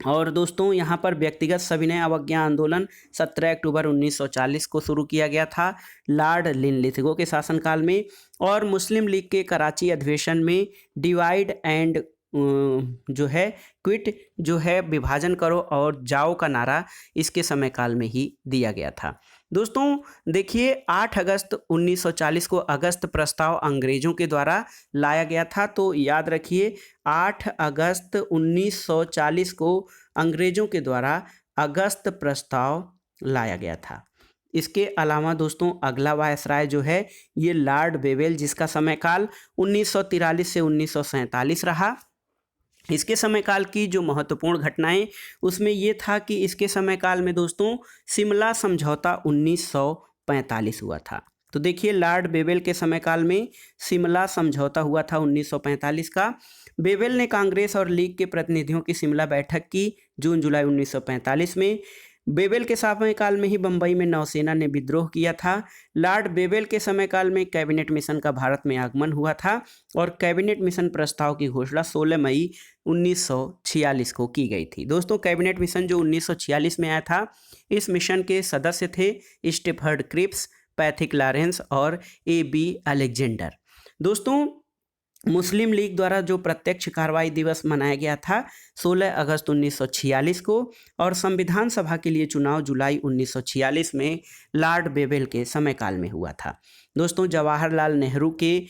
और दोस्तों, यहाँ पर व्यक्तिगत सविनय अवज्ञा आंदोलन 17 अक्टूबर 1940 को शुरू किया गया था लॉर्ड लिनलिथगो के शासनकाल में और मुस्लिम लीग के कराची अधिवेशन में डिवाइड एंड जो है क्विट, जो है विभाजन करो और जाओ का नारा इसके समय काल में ही दिया गया था। दोस्तों देखिए, 8 अगस्त 1940 को अगस्त प्रस्ताव अंग्रेजों के द्वारा लाया गया था। तो याद रखिए, 8 अगस्त 1940 को अंग्रेजों के द्वारा अगस्त प्रस्ताव लाया गया था। इसके अलावा दोस्तों, अगला वायसराय जो है ये लॉर्ड वेवेल, जिसका समयकाल 1943 से 1947 रहा। इसके समयकाल की जो महत्वपूर्ण घटनाएं उसमें ये था कि इसके समयकाल में दोस्तों शिमला समझौता 1945 हुआ था। तो देखिए, लॉर्ड वेवेल के समयकाल में शिमला समझौता हुआ था 1945 का। वेवेल ने कांग्रेस और लीग के प्रतिनिधियों की शिमला बैठक की जून जुलाई 1945 में। वेवेल के समयकाल में ही बम्बई में नौसेना ने विद्रोह किया था। लॉर्ड वेवेल के समयकाल में कैबिनेट मिशन का भारत में आगमन हुआ था और कैबिनेट मिशन प्रस्ताव की घोषणा 16 मई 1946 को की गई थी। दोस्तों, कैबिनेट मिशन जो 1946 में आया था, इस मिशन के सदस्य थे स्टेफर्ड क्रिप्स, पैथिक लॉरेंस और A.B. अलेक्जेंडर। दोस्तों, मुस्लिम लीग द्वारा जो प्रत्यक्ष कार्रवाई दिवस मनाया गया था 16 अगस्त 1946 को और संविधान सभा के लिए चुनाव जुलाई 1946 में लॉर्ड वेवेल के समयकाल में हुआ था। दोस्तों, जवाहरलाल नेहरू के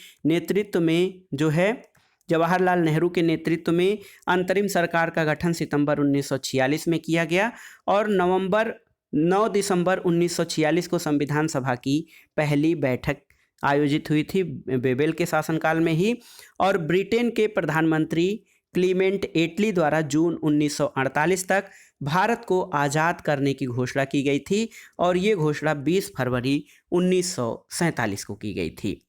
नेतृत्व में अंतरिम सरकार का गठन सितंबर 1946 में किया गया और 9 दिसंबर 1946 को संविधान सभा की पहली बैठक आयोजित हुई थी वेवेल के शासनकाल में ही। और ब्रिटेन के प्रधानमंत्री क्लीमेंट एटली द्वारा जून 1948 तक भारत को आज़ाद करने की घोषणा की गई थी और ये घोषणा 20 फरवरी 1947 को की गई थी।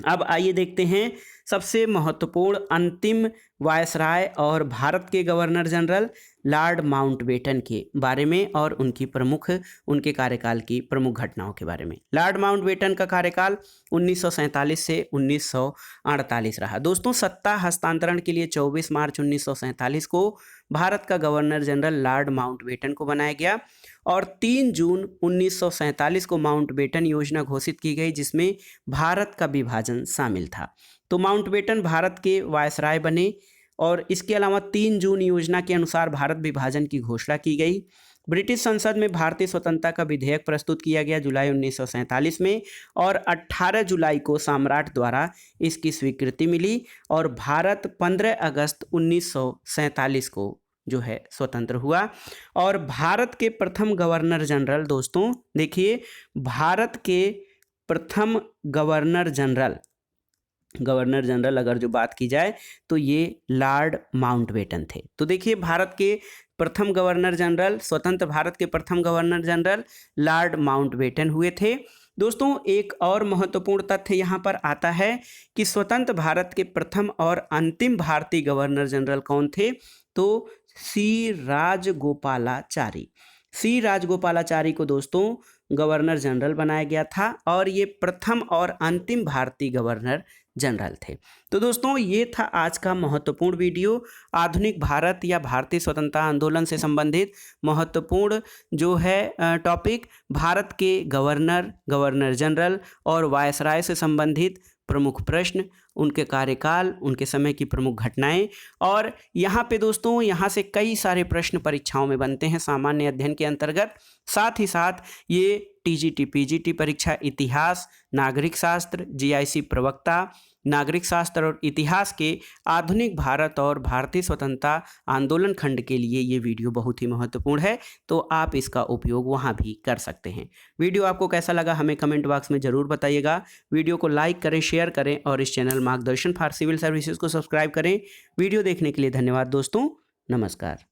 अब आइए देखते हैं सबसे महत्वपूर्ण अंतिम वायसराय और भारत के गवर्नर जनरल लॉर्ड माउंटबेटन के बारे में और उनके कार्यकाल की प्रमुख घटनाओं के बारे में। लॉर्ड माउंटबेटन का कार्यकाल 1947 से 1948 रहा। दोस्तों, सत्ता हस्तांतरण के लिए 24 मार्च 1947 को भारत का गवर्नर जनरल लॉर्ड माउंटबेटन को बनाया गया और 3 जून 1947 को माउंटबेटन योजना घोषित की गई, जिसमें भारत का विभाजन शामिल था। तो माउंटबेटन भारत के वायसराय बने और इसके अलावा 3 जून योजना के अनुसार भारत विभाजन की घोषणा की गई। ब्रिटिश संसद में भारतीय स्वतंत्रता का विधेयक प्रस्तुत किया गया जुलाई 1947 में और 18 जुलाई को सम्राट द्वारा इसकी स्वीकृति मिली और भारत 15 अगस्त 1947 को जो है स्वतंत्र हुआ। और भारत के प्रथम गवर्नर जनरल, दोस्तों देखिए, भारत के प्रथम गवर्नर जनरल अगर जो बात की जाए तो ये लॉर्ड माउंटबेटन थे। तो देखिए, भारत के प्रथम गवर्नर जनरल, स्वतंत्र भारत के प्रथम गवर्नर जनरल लॉर्ड माउंटबेटन हुए थे। दोस्तों, एक और महत्वपूर्ण तथ्य यहाँ पर आता है कि स्वतंत्र भारत के प्रथम और अंतिम भारतीय गवर्नर जनरल कौन थे? तो सी राजगोपालाचारी को दोस्तों गवर्नर जनरल बनाया गया था और ये प्रथम और अंतिम भारतीय गवर्नर जनरल थे। तो दोस्तों, ये था आज का महत्वपूर्ण वीडियो, आधुनिक भारत या भारतीय स्वतंत्रता आंदोलन से संबंधित महत्वपूर्ण जो है टॉपिक, भारत के गवर्नर जनरल और वायसराय से संबंधित प्रमुख प्रश्न, उनके कार्यकाल, उनके समय की प्रमुख घटनाएं। और यहाँ पे दोस्तों, यहाँ से कई सारे प्रश्न परीक्षाओं में बनते हैं सामान्य अध्ययन के अंतर्गत। साथ ही साथ ये टीजीटी पीजीटी परीक्षा इतिहास, नागरिक शास्त्र, जीआईसी प्रवक्ता, नागरिक शास्त्र और इतिहास के आधुनिक भारत और भारतीय स्वतंत्रता आंदोलन खंड के लिए ये वीडियो बहुत ही महत्वपूर्ण है, तो आप इसका उपयोग वहाँ भी कर सकते हैं। वीडियो आपको कैसा लगा हमें कमेंट बॉक्स में ज़रूर बताइएगा। वीडियो को लाइक करें, शेयर करें और इस चैनल मार्गदर्शन फॉर सिविल सर्विसेज को सब्सक्राइब करें। वीडियो देखने के लिए धन्यवाद दोस्तों, नमस्कार।